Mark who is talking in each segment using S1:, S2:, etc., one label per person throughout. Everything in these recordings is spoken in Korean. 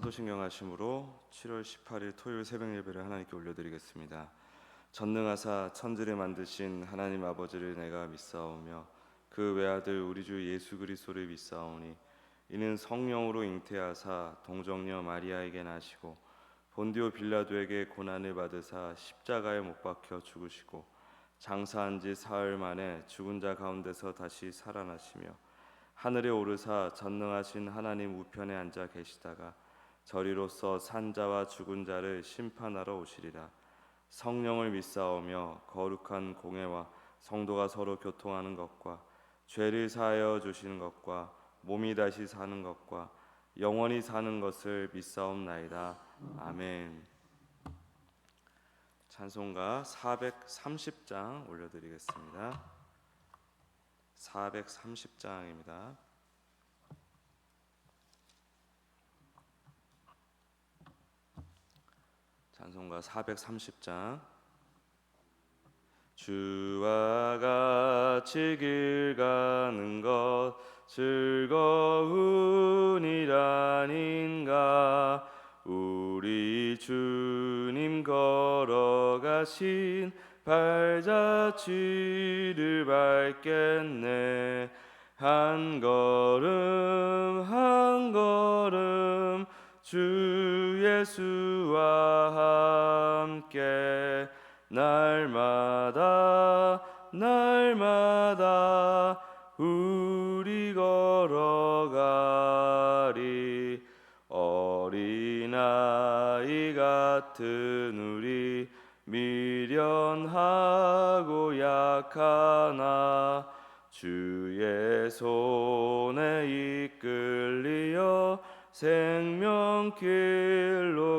S1: 사도신경하심으로 7월 18일 토요일 새벽 예배를 하나님께 올려드리겠습니다. 전능하사 천지를 만드신 하나님 아버지를 내가 믿사오며 그 외아들 우리 주 예수 그리스도를 믿사오니 이는 성령으로 잉태하사 동정녀 마리아에게 나시고 본디오 빌라도에게 고난을 받으사 십자가에 못 박혀 죽으시고 장사한 지 사흘 만에 죽은 자 가운데서 다시 살아나시며 하늘에 오르사 전능하신 하나님 우편에 앉아 계시다가 저리로서 산자와 죽은 자를 심판하러 오시리라. 성령을 믿사오며 거룩한 공회와 성도가 서로 교통하는 것과 죄를 사하여 주시는 것과 몸이 다시 사는 것과 영원히 사는 것을 믿사옵나이다. 아멘. 찬송가 430장 올려드리겠습니다. 430장입니다. 찬송가 430장. 주와 같이 길 가는 것 즐거운 일 아닌가. 우리 주님 걸어가신 발자취를 밟겠네. 한 걸음 한 걸음 주 예수와 함께 날마다 날마다 우리 걸어가리. 어린아이 같은 우리 미련하고 약하나 주의 손에 이끌리어 생명길로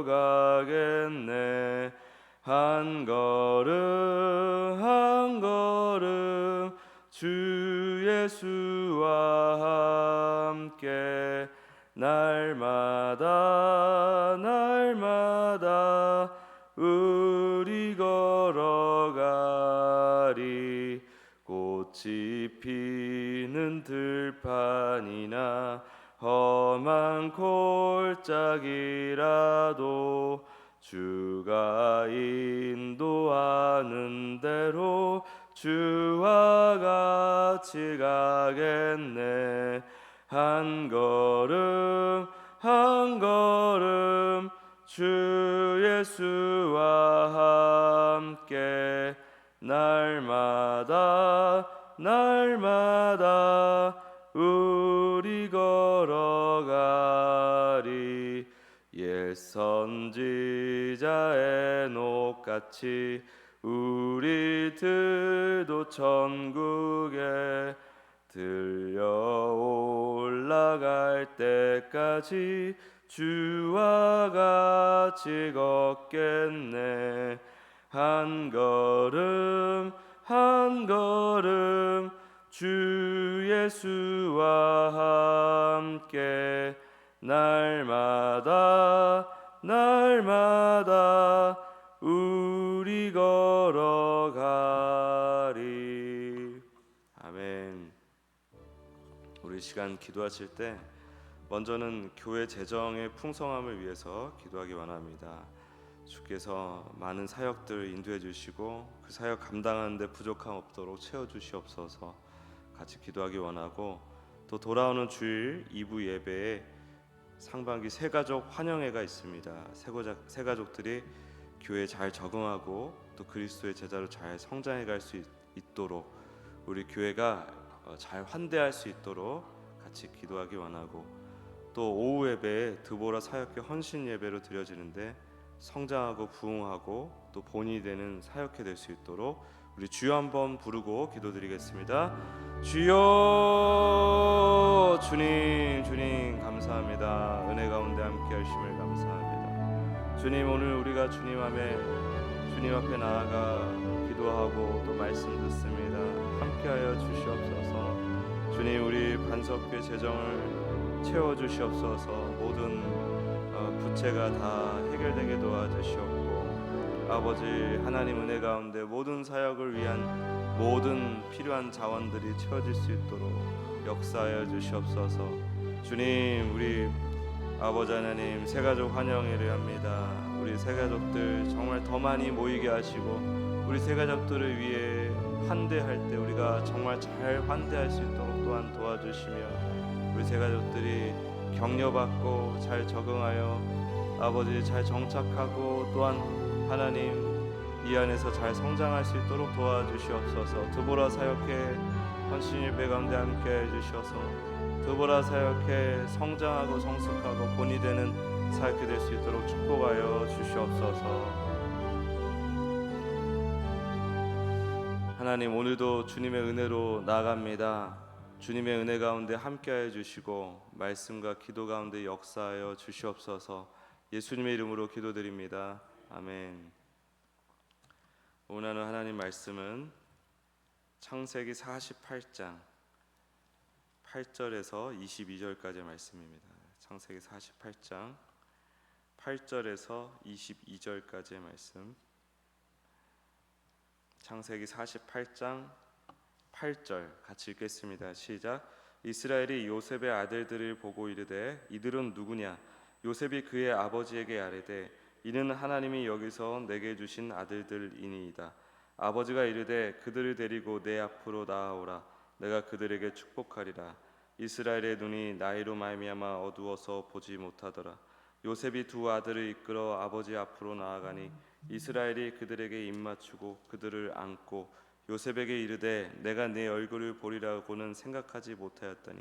S1: 가겠네. 한 걸음 한 걸음 주 예수와 함께 날마다 날마다 우리 걸어가리. 꽃이 피는 들판이나 험한 골짜기라도 주가 인도하는 대로 주와 같이 가겠네. 한 걸음 한 걸음 주 예수와 함께 날마다 날마다 우리 걸어가리. 옛 선지자의 녹같이 우리들도 천국에 들려 올라갈 때까지 주와 같이 걷겠네. 한 걸음 한 걸음 주 예수와 함께 날마다 날마다 우리 걸어가리. 아멘. 우리 시간 기도하실 때 먼저는 교회 재정의 풍성함을 위해서 기도하기 원합니다. 주께서 많은 사역들을 인도해 주시고 그 사역 감당하는 데 부족함 없도록 채워 주시옵소서 같이 기도하기 원하고, 또 돌아오는 주일 2부 예배에 상반기 새가족 환영회가 있습니다. 새가족들이 교회에 잘 적응하고 또 그리스도의 제자로 잘 성장해 갈 수 있도록 우리 교회가 잘 환대할 수 있도록 같이 기도하기 원하고, 또 오후 예배에 드보라 사역회 헌신 예배로 드려지는데 성장하고 부흥하고 또 본이 되는 사역회 될 수 있도록 우리 주여 한번 부르고 기도드리겠습니다. 주여. 주님 주님 감사합니다. 은혜 가운데 함께 하심을 감사합니다. 주님, 오늘 우리가 주님 앞에 나아가 기도하고 또 말씀 듣습니다. 함께하여 주시옵소서. 주님, 우리 반석교회 재정을 채워 주시옵소서. 모든 부채가 다 해결되게 도와주시옵고, 아버지 하나님 은혜 가운데 모든 사역을 위한 모든 필요한 자원들이 채워질 수 있도록 역사하여 주시옵소서. 주님, 우리 아버지 하나님, 새가족 환영회를 합니다. 우리 새가족들 정말 더 많이 모이게 하시고 우리 새가족들을 위해 환대할 때 우리가 정말 잘 환대할 수 있도록 또한 도와주시며 우리 새가족들이 격려받고 잘 적응하여 아버지 잘 정착하고 또한 하나님 이 안에서 잘 성장할 수 있도록 도와주시옵소서. 드보라 사역회 헌신 일배 가운데 함께 해주셔서 드보라 사역회 성장하고 성숙하고 본이 되는 사역회 될 수 있도록 축복하여 주시옵소서. 하나님, 오늘도 주님의 은혜로 나아갑니다. 주님의 은혜 가운데 함께하여 주시고 말씀과 기도 가운데 역사하여 주시옵소서. 예수님의 이름으로 기도드립니다. 아멘. 오늘 나눌 하나님 말씀은 창세기 48장 8절에서 22절까지의 말씀입니다. 창세기 48장 8절에서 22절까지의 말씀. 창세기 48장 8절 같이 읽겠습니다. 시작. 이스라엘이 요셉의 아들들을 보고 이르되 이들은 누구냐? 요셉이 그의 아버지에게 아뢰되 이는 하나님이 여기서 내게 주신 아들들이니이다. 아버지가 이르되 그들을 데리고 내 앞으로 나아오라. 내가 그들에게 축복하리라. 이스라엘의 눈이 나이로 말미암아 어두워서 보지 못하더라. 요셉이 두 아들을 이끌어 아버지 앞으로 나아가니 이스라엘이 그들에게 입맞추고 그들을 안고 요셉에게 이르되 내가 네 얼굴을 보리라고는 생각하지 못하였더니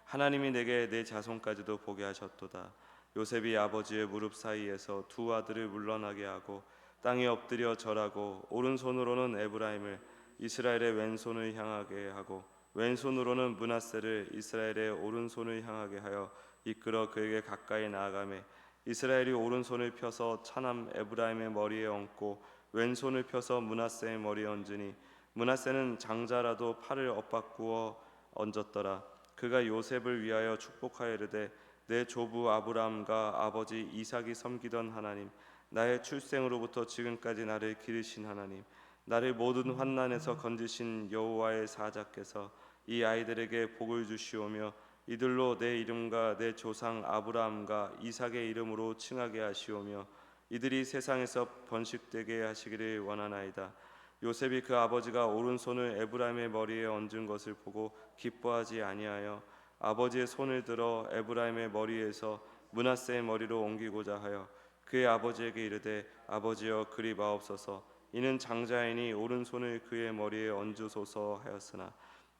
S1: 하나님이 내게 내 자손까지도 보게 하셨도다. 요셉이 아버지의 무릎 사이에서 두 아들을 물러나게 하고 땅에 엎드려 절하고 오른손으로는 에브라임을 이스라엘의 왼손을 향하게 하고 왼손으로는 므낫세를 이스라엘의 오른손을 향하게 하여 이끌어 그에게 가까이 나아가매 이스라엘이 오른손을 펴서 차남 에브라임의 머리에 얹고 왼손을 펴서 므낫세의 머리에 얹으니 므낫세는 장자라도 팔을 엇바꾸어 얹었더라. 그가 요셉을 위하여 축복하여 이르되 내 조부 아브라함과 아버지 이삭이 섬기던 하나님, 나의 출생으로부터 지금까지 나를 기르신 하나님, 나를 모든 환난에서 건지신 여호와의 사자께서 이 아이들에게 복을 주시오며 이들로 내 이름과 내 조상 아브라함과 이삭의 이름으로 칭하게 하시오며 이들이 세상에서 번식되게 하시기를 원하나이다. 요셉이 그 아버지가 오른손을 에브라임의 머리에 얹은 것을 보고 기뻐하지 아니하여 아버지의 손을 들어 에브라임의 머리에서 므낫세의 머리로 옮기고자 하여 그의 아버지에게 이르되 아버지여 그리 마옵소서. 이는 장자이니 오른손을 그의 머리에 얹으소서 하였으나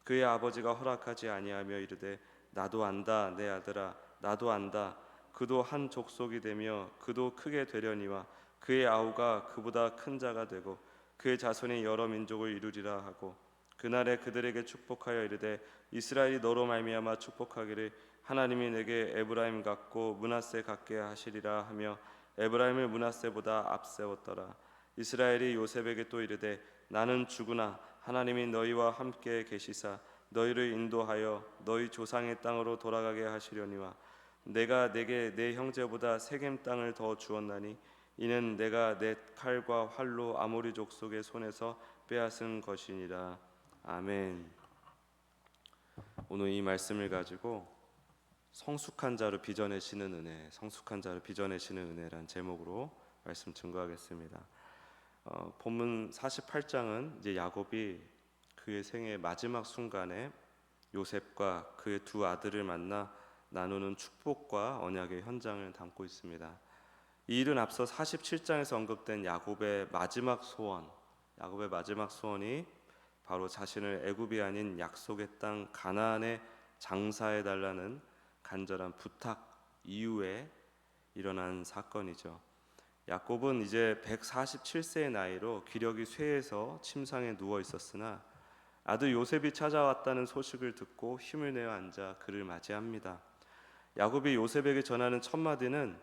S1: 그의 아버지가 허락하지 아니하며 이르되 나도 안다 내 아들아 나도 안다. 그도 한 족속이 되며 그도 크게 되려니와 그의 아우가 그보다 큰 자가 되고 그의 자손이 여러 민족을 이루리라 하고 그날에 그들에게 축복하여 이르되 이스라엘이 너로 말미암아 축복하기를 하나님이 내게 에브라임 같고 므낫세 같게 하시리라 하며 에브라임을 므낫세보다 앞세웠더라. 이스라엘이 요셉에게 또 이르되 나는 죽으나 하나님이 너희와 함께 계시사 너희를 인도하여 너희 조상의 땅으로 돌아가게 하시려니와 내가 내게 내 형제보다 세겜 땅을 더 주었나니 이는 내가 내 칼과 활로 아모리 족속의 손에서 빼앗은 것이니라. 아멘. 오늘 이 말씀을 가지고 성숙한 자로 빚어내시는 은혜, 성숙한 자로 빚어내시는 은혜란 제목으로 말씀 증거하겠습니다. 본문 48장은 이제 야곱이 그의 생의 마지막 순간에 요셉과 그의 두 아들을 만나 나누는 축복과 언약의 현장을 담고 있습니다. 이 일은 앞서 47장에서 언급된 야곱의 마지막 소원, 야곱의 마지막 소원이 바로 자신을 애굽이 아닌 약속의 땅 가나안에 장사해 달라는 간절한 부탁 이후에 일어난 사건이죠. 야곱은 이제 147세의 나이로 기력이 쇠해서 침상에 누워 있었으나 아들 요셉이 찾아왔다는 소식을 듣고 힘을 내어 앉아 그를 맞이합니다. 야곱이 요셉에게 전하는 첫 마디는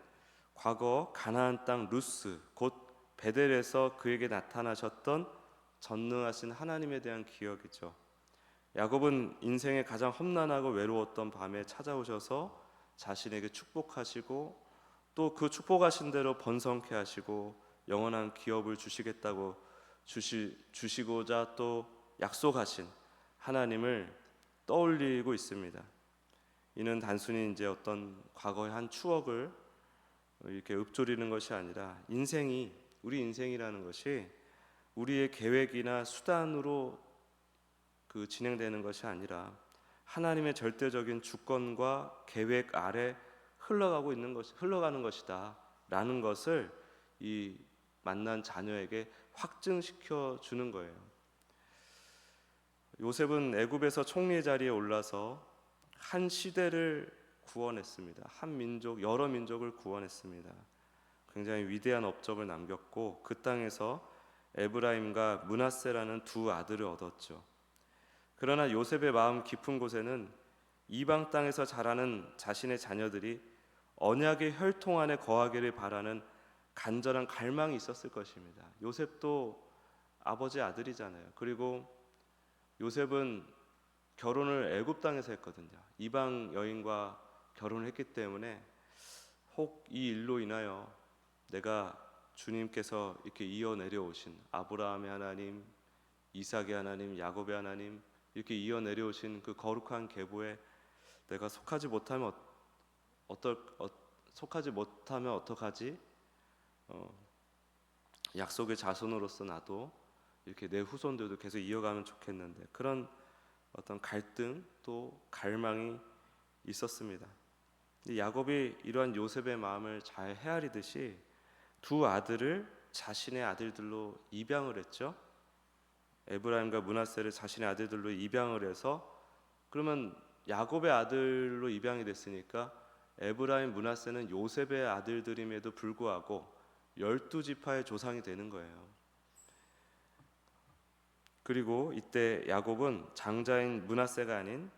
S1: 과거 가나안 땅 루스 곧 베델에서 그에게 나타나셨던 전능하신 하나님에 대한 기억이죠. 야곱은 인생의 가장 험난하고 외로웠던 밤에 찾아오셔서 자신에게 축복하시고 또 그 축복하신 대로 번성케 하시고 영원한 기업을 주시겠다고 주시고자 또 약속하신 하나님을 떠올리고 있습니다. 이는 단순히 이제 어떤 과거의 한 추억을 이렇게 읊조리는 것이 아니라 우리 인생이라는 것이 우리의 계획이나 수단으로 진행되는 것이 아니라 하나님의 절대적인 주권과 계획 아래 흘러가는 것이다라는 것을 이 만난 자녀에게 확증시켜 주는 거예요. 요셉은 애굽에서 총리의 자리에 올라서 한 시대를 구원했습니다. 한 민족, 여러 민족을 구원했습니다. 굉장히 위대한 업적을 남겼고 그 땅에서 에브라임과 므낫세라는 두 아들을 얻었죠. 그러나 요셉의 마음 깊은 곳에는 이방 땅에서 자라는 자신의 자녀들이 언약의 혈통 안에 거하기를 바라는 간절한 갈망이 있었을 것입니다. 요셉도 아버지 아들이잖아요. 그리고 요셉은 결혼을 애굽 땅에서 했거든요. 이방 여인과 결혼을 했기 때문에 혹 이 일로 인하여 내가 주님께서 이렇게 이어 내려오신 아브라함의 하나님, 이삭의 하나님, 야곱의 하나님 이렇게 이어 내려오신 그 거룩한 계보에 내가 속하지 못하면 어떡하지? 약속의 자손으로서 나도 이렇게 내 후손들도 계속 이어가면 좋겠는데 그런 어떤 갈등 또 갈망이 있었습니다. 야곱이 이러한 요셉의 마음을 잘 헤아리듯이 두 아들을 자신의 아들들로 입양을 했죠. 에브라임과 므낫세를 자신의 아들들로 입양을 해서 그러면 야곱의 아들로 입양이 됐으니까 에브라임, 므낫세는 요셉의 아들들임에도 불구하고 12지파의 조상이 되는 거예요. 그리고 이때 야곱은 장자인 므낫세가 아닌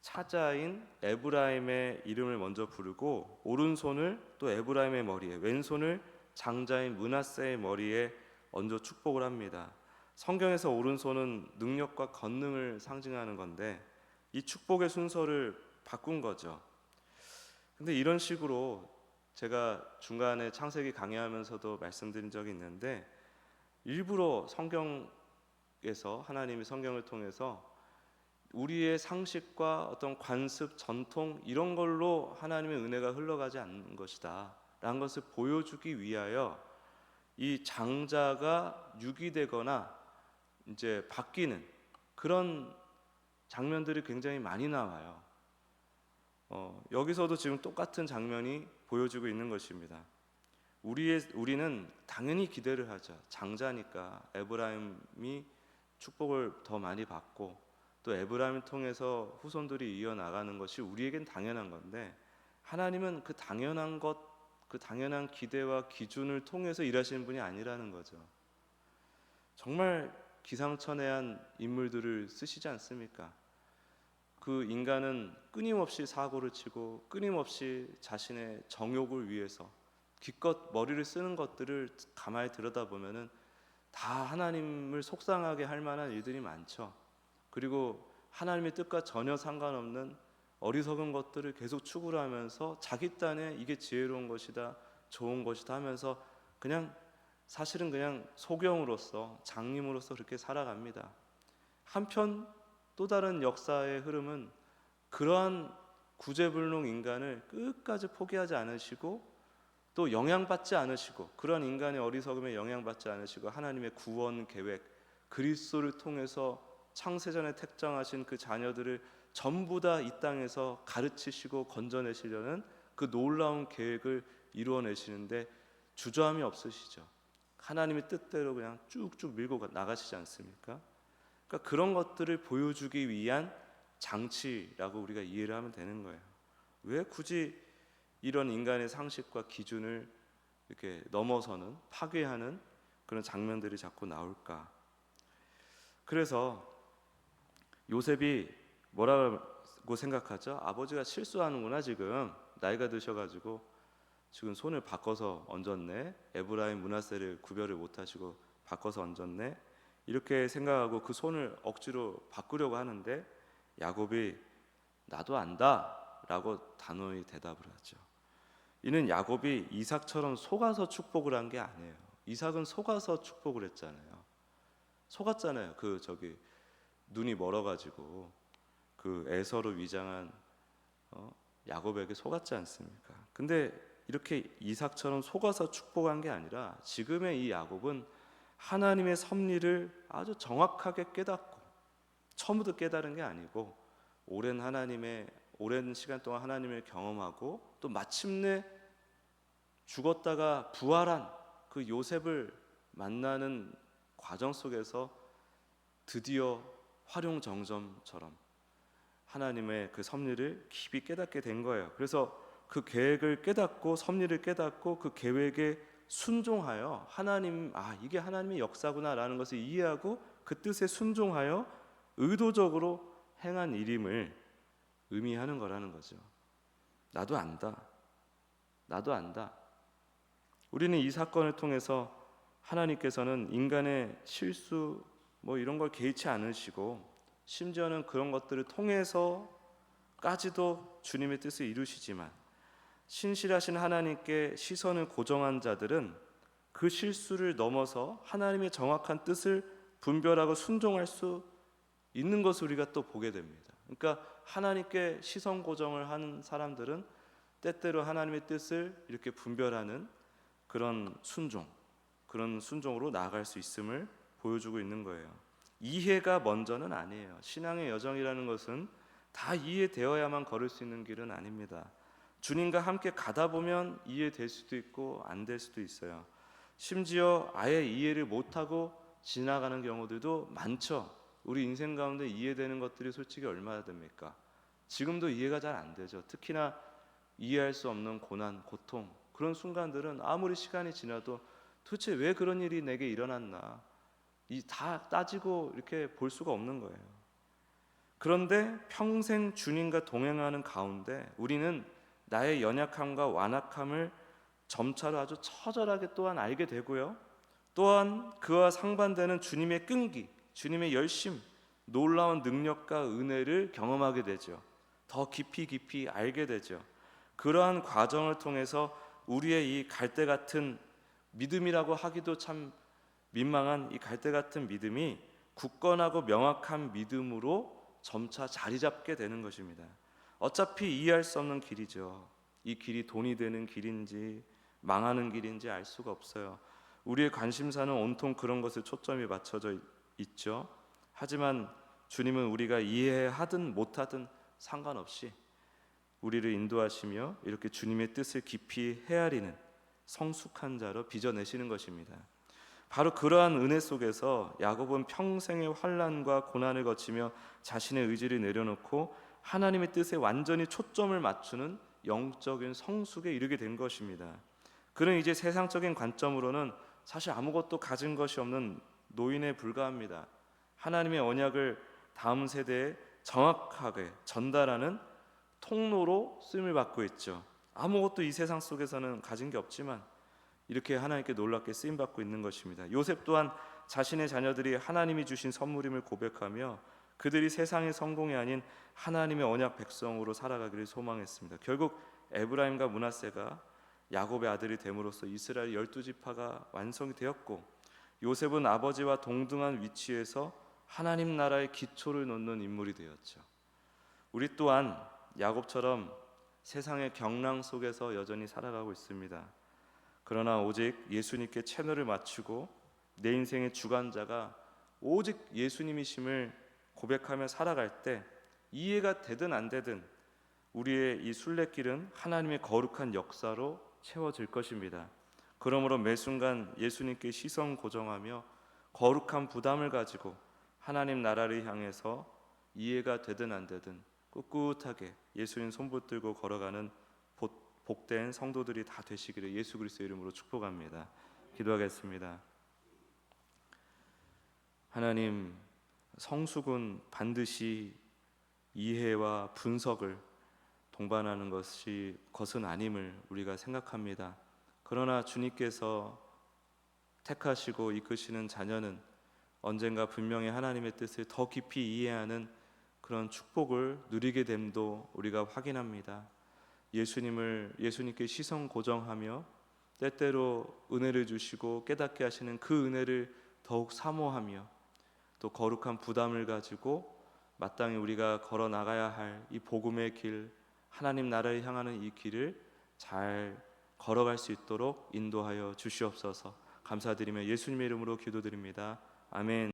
S1: 차자인 에브라임의 이름을 먼저 부르고 오른손을 또 에브라임의 머리에, 왼손을 장자인 므낫세의 머리에 얹어 축복을 합니다. 성경에서 오른손은 능력과 권능을 상징하는 건데 이 축복의 순서를 바꾼 거죠. 근데 이런 식으로 제가 중간에 창세기 강의하면서도 말씀드린 적이 있는데 일부러 성경에서 하나님이 성경을 통해서 우리의 상식과 어떤 관습, 전통 이런 걸로 하나님의 은혜가 흘러가지 않는 것이다 라는 것을 보여주기 위하여 이 장자가 유기되거나 이제 바뀌는 그런 장면들이 굉장히 많이 나와요. 여기서도 지금 똑같은 장면이 보여지고 있는 것입니다. 우리는 당연히 기대를 하죠. 장자니까 에브라임이 축복을 더 많이 받고 또 에브라임을 통해서 후손들이 이어나가는 것이 우리에겐 당연한 건데 하나님은 그 당연한 기대와 기준을 통해서 일하시는 분이 아니라는 거죠. 정말 기상천외한 인물들을 쓰시지 않습니까? 그 인간은 끊임없이 사고를 치고 끊임없이 자신의 정욕을 위해서 기껏 머리를 쓰는 것들을 가만히 들여다보면은 다 하나님을 속상하게 할 만한 일들이 많죠. 그리고 하나님의 뜻과 전혀 상관없는 어리석은 것들을 계속 추구를 하면서 자기 딴에 이게 지혜로운 것이다, 좋은 것이다 하면서 사실은 그냥 소경으로서 장님으로서 그렇게 살아갑니다. 한편 또 다른 역사의 흐름은 그러한 구제불능 인간을 끝까지 포기하지 않으시고 또 영향받지 않으시고 그러한 인간의 어리석음에 영향받지 않으시고 하나님의 구원 계획 그리스도를 통해서 창세전에 택정하신 그 자녀들을 전부 다 이 땅에서 가르치시고 건져내시려는 그 놀라운 계획을 이루어내시는데 주저함이 없으시죠. 하나님의 뜻대로 그냥 쭉쭉 밀고 나가시지 않습니까? 그러니까 그런 것들을 보여주기 위한 장치라고 우리가 이해를 하면 되는 거예요. 왜 굳이 이런 인간의 상식과 기준을 이렇게 넘어서는 파괴하는 그런 장면들이 자꾸 나올까? 그래서 요셉이 뭐라고 생각하죠? 아버지가 실수하는구나, 지금 나이가 드셔가지고 지금 손을 바꿔서 얹었네, 에브라임 므낫세를 구별을 못하시고 바꿔서 얹었네, 이렇게 생각하고 그 손을 억지로 바꾸려고 하는데 야곱이 나도 안다 라고 단호히 대답을 하죠. 이는 야곱이 이삭처럼 속아서 축복을 한 게 아니에요. 이삭은 속아서 축복을 했잖아요. 속았잖아요. 눈이 멀어가지고 그 에서로 위장한 야곱에게 속았지 않습니까? 근데 이렇게 이삭처럼 속아서 축복한 게 아니라 지금의 이 야곱은 하나님의 섭리를 아주 정확하게 깨닫고 처음부터 깨달은 게 아니고 오랜 시간 동안 하나님을 경험하고 또 마침내 죽었다가 부활한 그 요셉을 만나는 과정 속에서 드디어 활용정점처럼 하나님의 그 섭리를 깊이 깨닫게 된 거예요. 그래서 그 계획을 깨닫고 섭리를 깨닫고 그 계획에 순종하여 하나님, 이게 하나님의 역사구나라는 것을 이해하고 그 뜻에 순종하여 의도적으로 행한 일임을 의미하는 거라는 거죠. 나도 안다. 우리는 이 사건을 통해서 하나님께서는 인간의 실수 이런 걸 개의치 않으시고 심지어는 그런 것들을 통해서까지도 주님의 뜻을 이루시지만 신실하신 하나님께 시선을 고정한 자들은 그 실수를 넘어서 하나님의 정확한 뜻을 분별하고 순종할 수 있는 것을 우리가 또 보게 됩니다. 그러니까 하나님께 시선 고정을 하는 사람들은 때때로 하나님의 뜻을 이렇게 분별하는 그런 순종으로 나아갈 수 있음을 보여주고 있는 거예요. 이해가 먼저는 아니에요. 신앙의 여정이라는 것은 다 이해되어야만 걸을 수 있는 길은 아닙니다. 주님과 함께 가다 보면 이해될 수도 있고 안 될 수도 있어요. 심지어 아예 이해를 못하고 지나가는 경우들도 많죠. 우리 인생 가운데 이해되는 것들이 솔직히 얼마나 됩니까? 지금도 이해가 잘 안 되죠. 특히나 이해할 수 없는 고난, 고통, 그런 순간들은 아무리 시간이 지나도 도대체 왜 그런 일이 내게 일어났나 다 따지고 이렇게 볼 수가 없는 거예요. 그런데 평생 주님과 동행하는 가운데 우리는 나의 연약함과 완악함을 점차로 아주 처절하게 또한 알게 되고요. 또한 그와 상반되는 주님의 끈기, 주님의 열심, 놀라운 능력과 은혜를 경험하게 되죠. 더 깊이 알게 되죠. 그러한 과정을 통해서 우리의 이 갈대 같은 믿음이라고 하기도 참 민망한 이 갈대 같은 믿음이 굳건하고 명확한 믿음으로 점차 자리 잡게 되는 것입니다. 어차피 이해할 수 없는 길이죠. 이 길이 돈이 되는 길인지 망하는 길인지 알 수가 없어요. 우리의 관심사는 온통 그런 것에 초점이 맞춰져 있죠. 하지만 주님은 우리가 이해하든 못하든 상관없이 우리를 인도하시며 이렇게 주님의 뜻을 깊이 헤아리는 성숙한 자로 빚어내시는 것입니다. 바로 그러한 은혜 속에서 야곱은 평생의 환난과 고난을 거치며 자신의 의지를 내려놓고 하나님의 뜻에 완전히 초점을 맞추는 영적인 성숙에 이르게 된 것입니다. 그는 이제 세상적인 관점으로는 사실 아무것도 가진 것이 없는 노인에 불과합니다. 하나님의 언약을 다음 세대에 정확하게 전달하는 통로로 쓰임을 받고 있죠. 아무것도 이 세상 속에서는 가진 게 없지만 이렇게 하나님께 놀랍게 쓰임 받고 있는 것입니다. 요셉 또한 자신의 자녀들이 하나님이 주신 선물임을 고백하며 그들이 세상의 성공이 아닌 하나님의 언약 백성으로 살아가기를 소망했습니다. 결국 에브라임과 므낫세가 야곱의 아들이 됨으로써 이스라엘 12지파가 완성이 되었고 요셉은 아버지와 동등한 위치에서 하나님 나라의 기초를 놓는 인물이 되었죠. 우리 또한 야곱처럼 세상의 경랑 속에서 여전히 살아가고 있습니다. 그러나 오직 예수님께 채널을 맞추고 내 인생의 주관자가 오직 예수님이심을 고백하며 살아갈 때 이해가 되든 안 되든 우리의 이 순례길은 하나님의 거룩한 역사로 채워질 것입니다. 그러므로 매 순간 예수님께 시선 고정하며 거룩한 부담을 가지고 하나님 나라를 향해서 이해가 되든 안 되든 꿋꿋하게 예수님 손붙들고 걸어가는 복된 성도들이 다 되시기를 예수 그리스도의 이름으로 축복합니다. 기도하겠습니다. 하나님, 성숙은 반드시 이해와 분석을 동반하는 것은 아님을 우리가 생각합니다. 그러나 주님께서 택하시고 이끄시는 자녀는 언젠가 분명히 하나님의 뜻을 더 깊이 이해하는 그런 축복을 누리게 됨도 우리가 확인합니다. 예수님께 시선 고정하며 때때로 은혜를 주시고 깨닫게 하시는 그 은혜를 더욱 사모하며 또 거룩한 부담을 가지고 마땅히 우리가 걸어 나가야 할 이 복음의 길, 하나님 나라를 향하는 이 길을 잘 걸어갈 수 있도록 인도하여 주시옵소서. 감사드리며 예수님의 이름으로 기도드립니다. 아멘.